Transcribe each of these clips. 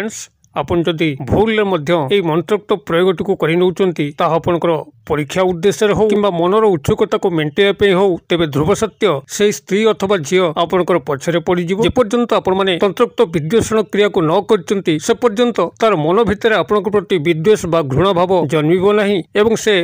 Friends आपन जदि भूल मंत्रोक्त प्रयोगटी को कर परीक्षा उद्देश्य हो कि मनर उत्सुकता को मेन्टेन हो तेज ध्रुव सत्य से स्त्री अथवा झी आपंकर पछरे पड़े जेपर्यंत आपण तंत्रोक्त विद्वेषण क्रिया को न करते से पर्यंत तार मन भितर आपण प्रति विद्वेष बा घृणा भाव जन्मिब नहीं एवं से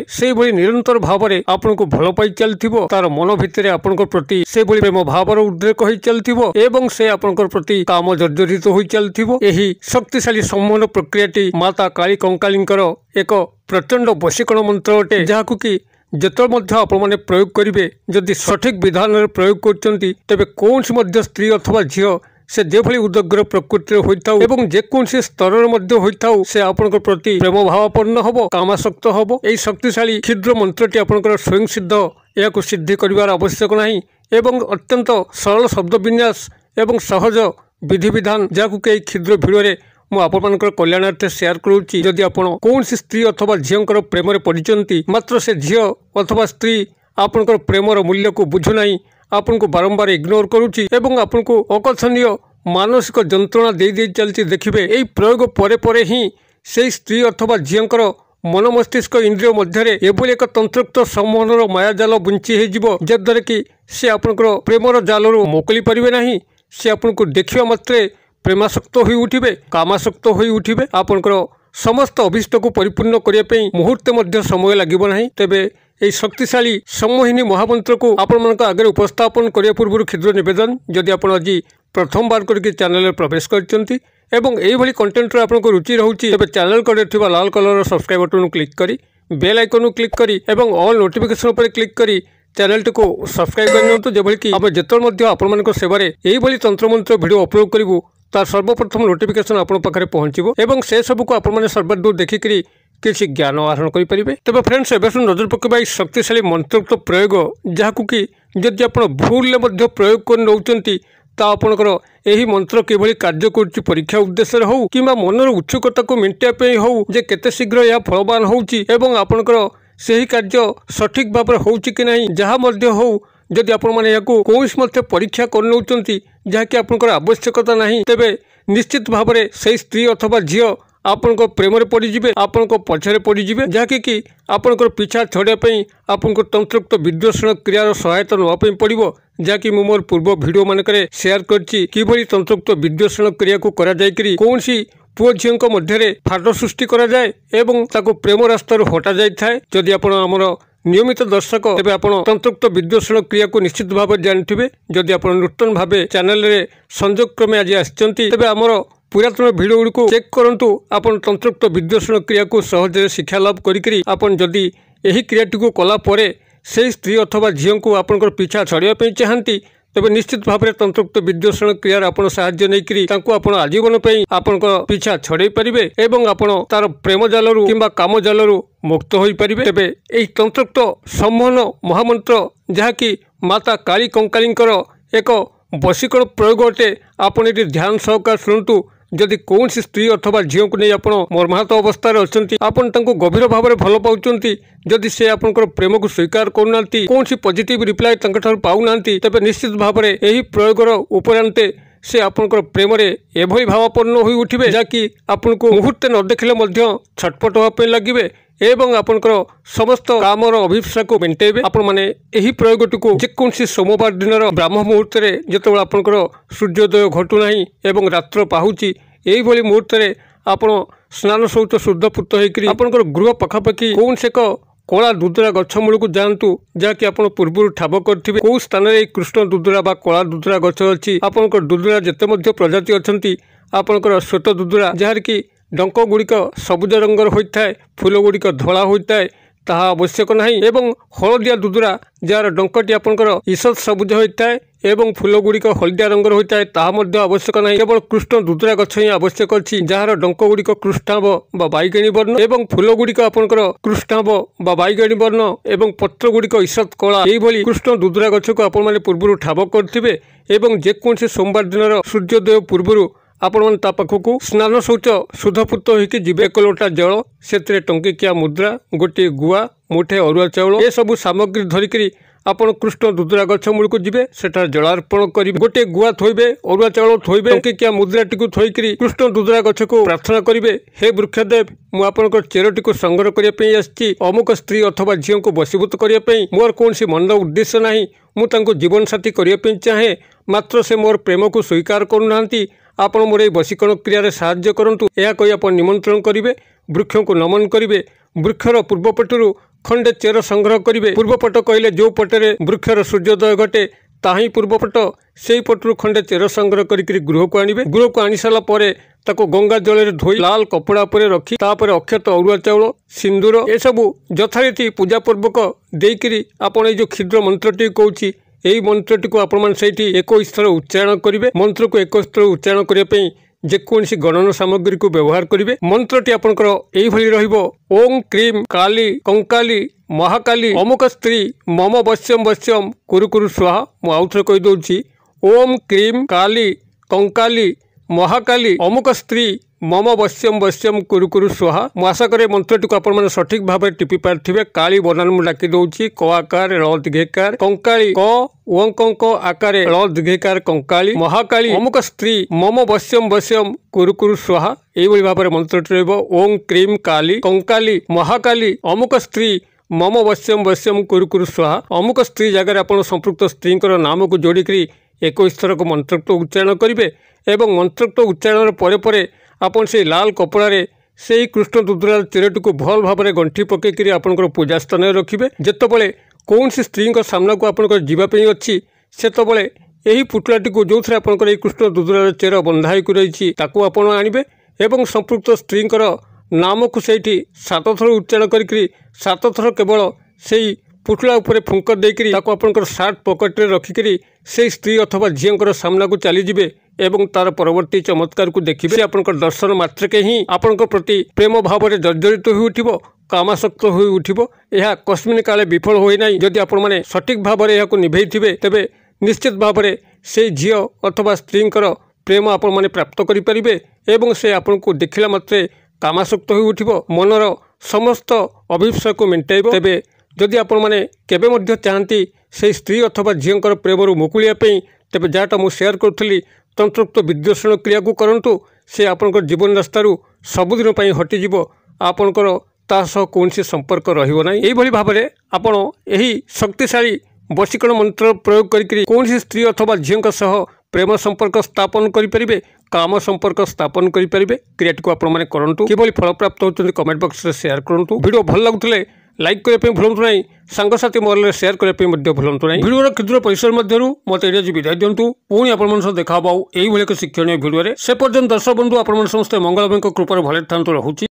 निरंतर भाव में आपन को भल पाई चलथिबो तार मन भितर आपण प्रति से प्रेम भावर उद्रेक हो चलथिबो एवं से आपन प्रति काम जर्जरित हो चलथिबो। एही शक्तिशाली सम्मोहन प्रक्रियाटी माता काली कंकालींकर एक प्रचंड वशीकरण मंत्र अटे जहाकु कि जेतल मध्य आपने प्रयोग करेंगे जदि सठिक विधान प्रयोग करते तेरे कौन स्त्री अथवा झी से जेभली उदग्र प्रकृति होता एवं जेकोसी स्तर से आपण प्रति प्रेम भावापन्न हम कामासक्त हम यही शक्तिशाली क्षुद्र मंत्रटी आपंकर स्वयं सिद्ध या सिद्धि कर आवश्यक नहीं एवं अत्यंत सरल शब्द विन्यास एवं सहज विधि विधान जहाकु कई क्षुद्र भिडियो मु आपनकर कल्याणार्थे शेयर करूची। जदि आपण कौन स्त्री अथवा झींकर प्रेम पड़ते मात्र से झी अथवा स्त्री आपनकर प्रेमर मूल्य को बुझुना आपन को बारंबार इग्नोर करुची एवं आपन को अकथनीय मानसिक जंत्रणा दे चलती देखिए यही प्रयोग परे परे ही से स्त्री अथवा झींकर मन मस्तिष्क इंद्रिय मध्य एभली एक तंत्रोक्त सम्मोहनर मायाजाल बुंची हो जद्वारा कि से आपनकर प्रेमर जालू मोकली पारे ना से आपन को देखा मात्रे प्रेमासक्त हो उठिबे कामासक्त हो उठिबे आपनकर समस्त अभिष्ट को परिपूर्ण करने मुहूर्ते मध्य समय लगिबो नहीं। तेबे यही शक्तिशाली सम्मोहिनी महामंत्र को आपण आगे उपस्थापन करने पूर्व क्षुद्र निवेदन जदि आप आज प्रथम बार करके चैनल प्रवेश करछंती एवं एही कंटेंट आपको रुचि रोचे तेज चैनल कड़े लाल कलर सब्सक्राइब बटन क्लिक करी बेल आइकन क्लिक करी एवं ऑल नोटिफिकेशन पर क्लिक करी चैनल टी को सब्सक्राइब करनियंतु जेभली कि आम जेतल आपण सेवारे एही तंत्रमंत्र वीडियो अपलोड करूँ तार सर्वप्रथम नोटिफिकेशन आपण पाखे पहुँचो एवं से सबको आपने सर्वादूर देखिक किसी ज्ञान आहरण करेंगे। तेज फ्रेंड्स एवं नजर पकेबा शक्तिशाली मंत्रोक्त प्रयोग जहाकु कि जदि आप भूल प्रयोग कर नौकरी आपणकर यही मंत्र किभली कार्य कर परीक्षा उद्देश्य हो कि मनर उत्सुकता को मेन्टेन हो जे केते शीघ्र यह फलवान होउची एवं आपणकर सही कार्य सठिक भाव होउची कि नहीं जहाँ मध्य हो जदि आपने कौन परीक्षा कर जहाँकि आपंकर आवश्यकता नहीं तेबे निश्चित भाव में से स्त्री अथवा झी आपण प्रेम पड़े आपण पछरे पड़े जहाँकि कि आपंकर पिछा छड़ाई आपन तंत्रोक्त विद्वेषण क्रियार सहायता नापी पड़ो जहाँकि मोर पूर्व भिडियो मानक शेयर कर तंत्रोक्त विद्वेषण क्रिया को करा कौन पुओ झील मध्य फाट सृष्टि करा जाए एवं ताको प्रेम रास्तार हटा जाए। जदि आपण आमर नियमित दर्शक तेज आप तंत्रोक्त विद्वेषण क्रिया को निश्चित भाव जानते जदि आप नूतन भाव चैनल रे संयोग क्रमे आज आसचंती तेज आमर पुरातन भिडियो गुड़ी को चेक करंतु आपन तंत्रोक्त विद्वेषण क्रिया को सहज शिक्षा लाभ करी आपन जदि यही क्रियाटी को कला परे से स्त्री अथवा झील को आपन पिछा छड़ाई चाहती तेज निश्चित भाव में तंत्रोक्त विद्वेषण क्रियार आपन साहाय्य नहीं आपन आजीवन आपन पिछा छड़ाई पारे एवं आपन तार प्रेम जालू कि काम जालू मुक्त हो पारे। तेज यही तंत्रोक्त सम्मोहन महामंत्र जहाँकि माता काली कंकालींकर एक वशीकरण प्रयोग अटे आपन ये ध्यान सहकार शुणु जदि कौन स्त्री अथवा झील को नहीं आप मर्माहत अवस्था आपन गभीर भाव में भल पाँच जदि से आपंकर प्रेम को स्वीकार करना कौन पॉजिटिव रिप्लाई पाऊना तेज निश्चित भाव में यही प्रयोगर उपरांते से आपंकर प्रेम एभली भावापन्न हो उठिबे जहाँकि आपन को मुहूर्ते न देखिले छटपट होगा लगे एवं आपंकर समस्त कामर अभिप्सा को मेन्टेबे आपण माने एही प्रयोगटी को जेकोसी सोमवार दिन ब्राह्म मुहूर्त जिते आपंकर सूर्योदय घटुना एवं रात्र पाहुची यही मुहूर्त आपण स्नान शौच शुद्धपूत होकर आपंकर गृह पखापाखि कौन से कला दुदुरा गछमूल को जातु जहाँकि आप पूर्व ठाब करेंगे कौ स्थान में कृष्ण दुदुरा बा कला दुदुरा गछ अच्छी आपंकर दुदुरा जिते प्रजाति अच्छा आपंकर श्वेत दुदुरा जार कि डंक गुड़िक सबुज रंगर होता है फूल गुड़िक धला होता है ताहा आवश्यक नहीं एवं हलदिया दुदुरा जार डंकटी आपंकर ईषद सबुज होता है एवं फूल गुड़िक हलदिया रंगर होता है ताहा आवश्यक नहीं केवल कृष्ण दुदुरा गछ ही आवश्यक अच्छी जार डंक गुड़िक कृष्णाभ बा बैगणी वर्ण एवं फूल गुड़िक आपंकर कृष्णाभ बा बैगणी वर्ण एवं पत्र गुड़िक ईषद कला यही कृष्ण दुदुरा गछ को आपण पूर्व ठाब करेंगे एवं जेकोसी सोमवार दिन सूर्योदय पूर्व आपण पाखक स्नान शौच शुद्धपूत होकर जी एक लोटा जल से टंकिकिया मुद्रा गोटे गुआ मुठे अरुआ चाउल ये सबू सामग्री धरिकी ଆପଣ କୃଷ୍ଣ ଦୁଦୁରା ଗଛ ମୂଳକୁ ଯିବେ, ସେଠାରେ ଜଳାର୍ପଣ କରିବେ, ଗୋଟିଏ ଗୁଆ ଥୋଇବେ, ଅରୁଆ ଚାଉଳ ଥୋଇବେ, ଟଙ୍କିକିଆ ମୁଦ୍ରାଟିକୁ ଥୋଇକିରି କୃଷ୍ଣ ଦୁଦୁରା ଗଛକୁ ପ୍ରାର୍ଥନା କରିବେ, ହେ ବୃକ୍ଷଦେବ, ମୁଁ ଆପଣଙ୍କ ଚେରଟିକୁ ସଂଗ୍ରହ କରିବା ପାଇଁ ଆସିଛି। ଅମୁକ ସ୍ତ୍ରୀ ଅଥବା ଝିଅଙ୍କୁ ବଶୀଭୂତ କରିବା ପାଇଁ ମୋର କୌଣସି ମନ୍ଦ ଉଦ୍ଦେଶ୍ୟ ନାହିଁ। ମୁଁ ତାଙ୍କୁ ଜୀବନସାଥୀ କରିବା ପାଇଁ ଚାହେଁ, ମାତ୍ର ସେ ମୋର ପ୍ରେମକୁ ସ୍ୱୀକାର କରୁନାହାନ୍ତି। ଆପଣ ମୋର ଏହି ବଶୀକରଣ କ୍ରିୟାରେ ସାହାଯ୍ୟ କରନ୍ତୁ। ଏହା କହି ଆପଣ ନିମନ୍ତ୍ରଣ କରିବେ, ବୃକ୍ଷକୁ ନମନ କରିବେ। ବୃକ୍ଷର ପୂର୍ବପଟରୁ ଖଣ୍ଡେ ଚେର ସଂଗ୍ରହ କରିବେ। ପୂର୍ବପଟ କହିଲେ ଯେଉଁ ପଟରେ ବୃକ୍ଷର ସୂର୍ଯ୍ୟୋଦୟ ଘଟେ ତାହା ହିଁ ପୂର୍ବପଟ। ସେହି ପଟରୁ ଖଣ୍ଡେ ଚେର ସଂଗ୍ରହ କରିକି ଗୃହକୁ ଆଣିବେ। ଗୃହକୁ ଆଣି ସାରିଲା ପରେ ତାକୁ ଗଙ୍ଗା ଜଳରେ ଧୋଇ ଲାଲ କପଡ଼ା ଉପରେ ରଖି ତାପରେ ଅକ୍ଷତ ଅରୁଆ ଚାଉଳ, ସିନ୍ଦୁର ଏସବୁ ଯଥାରୀତି ପୂଜାପୂର୍ବକ ଦେଇକିରି ଆପଣ ଏଇ ଯେଉଁ କ୍ଷୁଦ୍ର ମନ୍ତ୍ରଟି କହୁଛି, ଏହି ମନ୍ତ୍ରଟିକୁ ଆପଣମାନେ ସେଇଠି 21 ଥର ଉଚ୍ଚାରଣ କରିବେ। ମନ୍ତ୍ରକୁ 21 ଥର ଉଚ୍ଚାରଣ କରିବା ପାଇଁ ଯେକୌଣସି ଗଣନ ସାମଗ୍ରୀକୁ ବ୍ୟବହାର କରିବେ। ମନ୍ତ୍ରଟି ଆପଣଙ୍କର ଏଇଭଳି ରହିବ, ଓಂ କ୍ରିମ୍ କାଲି କଙ୍କାଲି ମହାକାଲି ଅମୁକ ସ୍ତ୍ରୀ ମମ ବଶ୍ୟମ ବଶ୍ୟମ କୁରୁ କୁରୁ ସ୍ୱାହା। ମୁଁ ଆଉଥରେ କହିଦେଉଛି, ଓಂ କ୍ରିମ୍ କାଲି କଙ୍କାଲି ମହାକାଲି ଅମୁକ ସ୍ତ୍ରୀ ମମ ବଶ୍ୟମ ବଶ୍ୟମ କୁରୁ କୁରୁ ସ୍ୱାହା। ମୁଁ ଆଶା କରେ ମନ୍ତ୍ରଟିକୁ ଆପଣମାନେ ସଠିକ ଭାବରେ ଟିପି ପାରିଥିବେ। କାଳି ବନାନ ମୁଁ ଡାକି ଦେଉଛି, କ ଆକାର ଳ ଦୀର୍ଘେକାର, କଙ୍କାଳି କ ଓଙ୍କ ଆକାରେ ଳ ଦୀର୍ଘେକାର କଙ୍କାଳି, ମହାକାଳି ଅମୁକ ସ୍ତ୍ରୀ ମମ ବଶ୍ୟମ ବଶ୍ୟମ କୁରୁ କୁରୁ ସ୍ୱାହା। ଏଇଭଳି ଭାବରେ ମନ୍ତ୍ରଟି ରହିବ, ଓಂ କ୍ରିମ୍ କାଲି କଙ୍କାଲି ମହାକାଲି ଅମୁକ ସ୍ତ୍ରୀ ମମ ବଶ୍ୟମ ବଶ୍ୟମ କୁରୁ କୁରୁ ସ୍ୱାହା। ଅମୁକ ସ୍ତ୍ରୀ ଜାଗାରେ ଆପଣ ସମ୍ପୃକ୍ତ ସ୍ତ୍ରୀଙ୍କର ନାମକୁ ଯୋଡ଼ିକରି 21 ଥରକୁ ମନ୍ତ୍ରୋକ୍ତ ଉଚ୍ଚାରଣ କରିବେ ଏବଂ ମନ୍ତ୍ରୋକ୍ତ ଉଚ୍ଚାରଣର ପରେ ପରେ ଆପଣ ସେହି ଲାଲ କପଡ଼ାରେ ସେହି କୃଷ୍ଣ ଦୁଦୁରାର ଚେରଟିକୁ ଭଲ ଭାବରେ ଗଣ୍ଠି ପକାଇକରି ଆପଣଙ୍କର ପୂଜା ସ୍ଥାନରେ ରଖିବେ। ଯେତେବେଳେ କୌଣସି ସ୍ତ୍ରୀଙ୍କ ସାମ୍ନାକୁ ଆପଣଙ୍କର ଯିବା ପାଇଁ ଅଛି, ସେତେବେଳେ ଏହି ପୁଟୁଳାଟିକୁ ଯେଉଁଥିରେ ଆପଣଙ୍କର ଏହି କୃଷ୍ଣ ଦୁଦୁରାର ଚେର ବନ୍ଧା ହୋଇକି ରହିଛି ତାକୁ ଆପଣ ଆଣିବେ ଏବଂ ସମ୍ପୃକ୍ତ ସ୍ତ୍ରୀଙ୍କର ନାମକୁ ସେଇଠି 7 ଥର ଉଚ୍ଚାରଣ କରିକି 7 ଥର କେବଳ ସେଇ ପୁଟୁଳା ଉପରେ ଫୁଙ୍କ ଦେଇକରି ତାକୁ ଆପଣଙ୍କର ସାର୍ଟ ପକେଟରେ ରଖିକରି ସେହି ସ୍ତ୍ରୀ ଅଥବା ଝିଅଙ୍କର ସାମ୍ନାକୁ ଚାଲିଯିବେ ଏବଂ ତାର ପରବର୍ତ୍ତୀ ଚମତ୍କାରକୁ ଦେଖିବେ। ସେ ଆପଣଙ୍କର ଦର୍ଶନ ମାତ୍ରକେ ହିଁ ଆପଣଙ୍କ ପ୍ରତି ପ୍ରେମ ଭାବରେ ଜର୍ଜରିତ ହୋଇ ଉଠିବ, କାମାସକ୍ତ ହୋଇ ଉଠିବ। ଏହା କସ୍ମିନ କାଳେ ବିଫଳ ହୋଇ ନାହିଁ। ଯଦି ଆପଣମାନେ ସଠିକ ଭାବରେ ଏହାକୁ ନିଭେଇଥିବେ, ତେବେ ନିଶ୍ଚିତ ଭାବରେ ସେହି ଝିଅ ଅଥବା ସ୍ତ୍ରୀଙ୍କର ପ୍ରେମ ଆପଣମାନେ ପ୍ରାପ୍ତ କରିପାରିବେ ଏବଂ ସେ ଆପଣଙ୍କୁ ଦେଖିଲା ମାତ୍ରେ କାମାସକ୍ତ ହୋଇ ଉଠିବ, ମନର ସମସ୍ତ ଅଭିପ୍ସାକୁ ମେଣ୍ଟାଇବ। ତେବେ ଯଦି ଆପଣମାନେ କେବେ ମଧ୍ୟ ଚାହାନ୍ତି ସେହି ସ୍ତ୍ରୀ ଅଥବା ଝିଅଙ୍କର ପ୍ରେମରୁ ମୁକୁଳିବା ପାଇଁ, ତେବେ ଯାହାଟା ମୁଁ ସେୟାର କରୁଥିଲି ତନ୍ତ୍ରୋକ୍ତ ବିଦ୍ୱେଷଣ କ୍ରିୟାକୁ କରନ୍ତୁ। ସେ ଆପଣଙ୍କର ଜୀବନ ରାସ୍ତାରୁ ସବୁଦିନ ପାଇଁ ହଟିଯିବ। ଆପଣଙ୍କର ତା ସହ କୌଣସି ସମ୍ପର୍କ ରହିବ ନାହିଁ। ଏଇଭଳି ଭାବରେ ଆପଣ ଏହି ଶକ୍ତିଶାଳୀ ବଶୀକରଣ ମନ୍ତ୍ର ପ୍ରୟୋଗ କରିକି କୌଣସି ସ୍ତ୍ରୀ ଅଥବା ଝିଅଙ୍କ ସହ ପ୍ରେମ ସମ୍ପର୍କ ସ୍ଥାପନ କରିପାରିବେ, କାମ ସମ୍ପର୍କ ସ୍ଥାପନ କରିପାରିବେ। କ୍ରିୟାଟିକୁ ଆପଣମାନେ କରନ୍ତୁ। କିଭଳି ଫଳପ୍ରାପ୍ତ ହେଉଛନ୍ତି କମେଣ୍ଟ ବକ୍ସରେ ସେୟାର କରନ୍ତୁ। ଭିଡ଼ିଓ ଭଲ ଲାଗୁଥିଲେ ଲାଇକ୍ କରିବା ପାଇଁ ଭୁଲନ୍ତୁ ନାହିଁ, ସାଙ୍ଗସାଥି ମହଲରେ ସେୟାର କରିବା ପାଇଁ ମଧ୍ୟ ଭୁଲନ୍ତୁ ନାହିଁ। ଭିଡ଼ିଓର କ୍ଷୁଦ୍ର ପରିସର ମଧ୍ୟରୁ ମୋତେ ଏଇଠି ଆଜି ବିଦାୟ ଦିଅନ୍ତୁ। ପୁଣି ଆପଣମାନଙ୍କ ସହ ଦେଖା ହେବ ଆଉ ଏଇଭଳି ଏକ ଶିକ୍ଷଣୀୟ ଭିଡ଼ିଓରେ। ସେ ପର୍ଯ୍ୟନ୍ତ ଦର୍ଶକ ବନ୍ଧୁ ଆପଣମାନେ ସମସ୍ତେ ମଙ୍ଗଳମୟଙ୍କ କୃପାରେ ଭଲରେ ଥାନ୍ତୁ। ରହୁଛି।